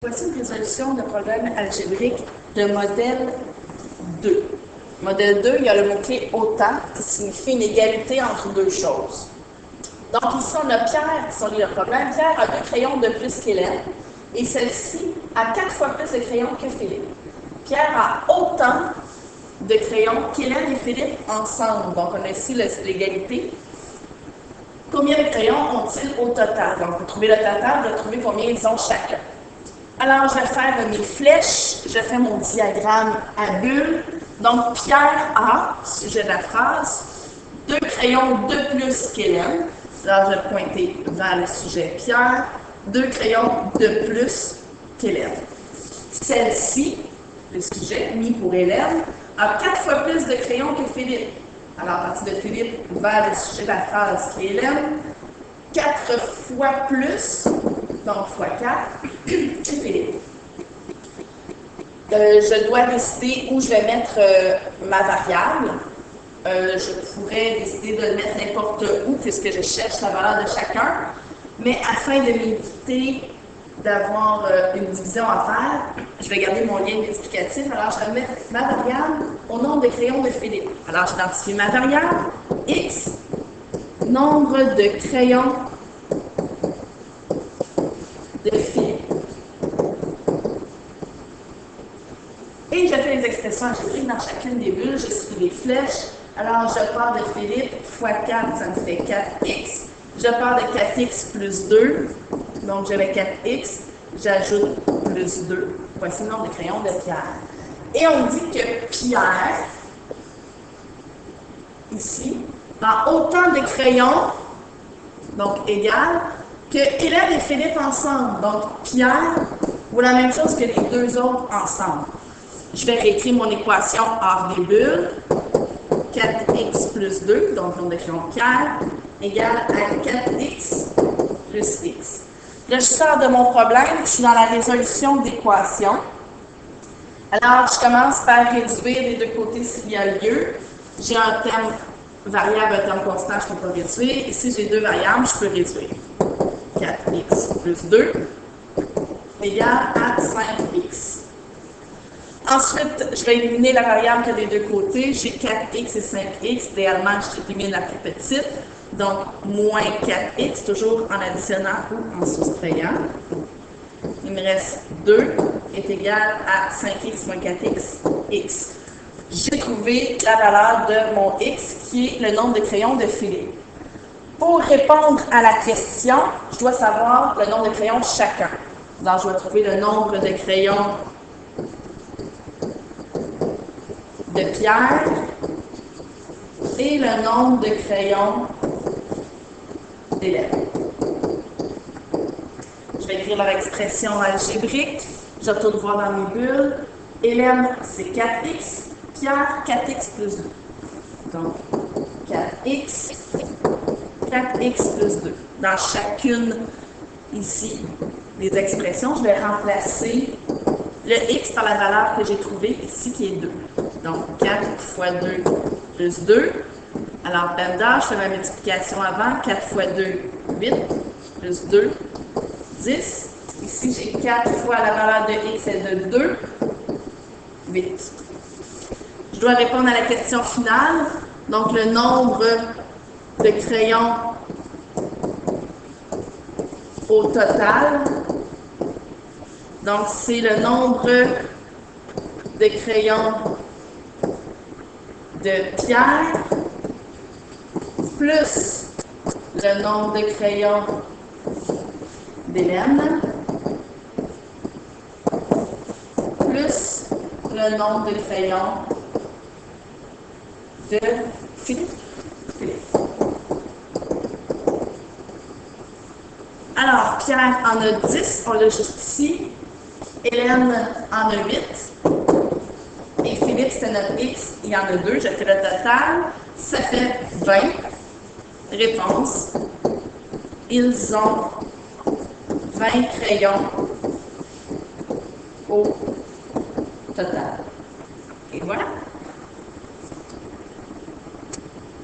Voici une résolution de problème algébrique de modèle 2. Modèle 2, il y a le mot-clé autant qui signifie une égalité entre deux choses. Donc ici, on a Pierre qui sont liés au problème. Pierre a 2 crayons de plus qu'Hélène et celle-ci a 4 fois plus de crayons que Philippe. Pierre a autant de crayons qu'Hélène et Philippe ensemble. Donc on a ici l'égalité. Combien de crayons ont-ils au total? Donc pour trouver le total, je vais trouver combien ils ont chacun. Alors, je vais faire mes flèches, je fais mon diagramme à bulles. Donc, Pierre a, sujet de la phrase, 2 crayons de plus qu'Hélène. Alors, je vais pointer vers le sujet Pierre, 2 crayons de plus qu'Hélène. Celle-ci, le sujet mis pour Hélène, a 4 fois plus de crayons que Philippe. Alors, à partir de Philippe, vers le sujet de la phrase qui est Hélène, 4 fois plus, donc fois 4, c'est Philippe. Je dois décider où je vais mettre ma variable. Je pourrais décider de le mettre n'importe où puisque je cherche la valeur de chacun. Mais afin de m'éviter d'avoir une division à faire, je vais garder mon lien explicatif. Alors, je vais mettre ma variable au nombre de crayons de Philippe. Alors, j'identifie ma variable, X, nombre de crayons de Philippe. Et je fais les expressions algébriques dans chacune des bulles, je suis les flèches. Alors, je pars de Philippe fois 4, ça me fait 4x. Je pars de 4x plus 2, donc j'avais 4x, j'ajoute plus 2. Voici le nombre de crayons de Pierre. Et on dit que Pierre, ici, a autant de crayons, donc égal, que Hélène et Philippe ensemble. Donc, Pierre vaut la même chose que les deux autres ensemble. Je vais réécrire mon équation hors des bulles. 4x plus 2, donc nombre de crayons de Pierre, égale à 4x plus x. Là, je sors de mon problème, je suis dans la résolution d'équation. Alors, je commence par réduire les deux côtés s'il y a lieu. J'ai un terme variable, un terme constant, je ne peux pas réduire. Ici, j'ai 2 variables, je peux réduire. 4x plus 2 égale à 5x. Ensuite, je vais éliminer la variable qui a des deux côtés. J'ai 4x et 5x. Idéalement, j'élimine la plus petite. Donc, moins 4x, toujours en additionnant ou en soustrayant. Il me reste 2 est égal à 5x moins 4x, x. J'ai trouvé la valeur de mon x, qui est le nombre de crayons de Philippe. Pour répondre à la question, je dois savoir le nombre de crayons chacun. Donc, je dois trouver le nombre de crayons de Pierre et le nombre de crayons d'Hélène. Je vais écrire leur expression algébrique. Je retourne voir dans mes bulles. Hélène, c'est 4x. Pierre, 4x plus 2. Donc, 4x plus 2. Dans chacune, ici, des expressions, je vais remplacer le x par la valeur que j'ai trouvée ici, qui est 2. Donc, 4 fois 2 plus 2. Alors, lambda, je fais ma multiplication avant. 4 fois 2, 8. Plus 2, 10. Ici, j'ai 4 fois la valeur de x est de 2. 8. Je dois répondre à la question finale. Donc, le nombre de crayons au total. Donc, c'est le nombre de crayons de Pierre plus le nombre de crayons d'Hélène plus le nombre de crayons de Philippe. Alors, Pierre en a 10, on l'a juste ici. Hélène en a 8. Et Philippe, c'est notre x, il y en a 2. Je fais le total. Ça fait 20. Réponse. Ils ont 20 crayons au total.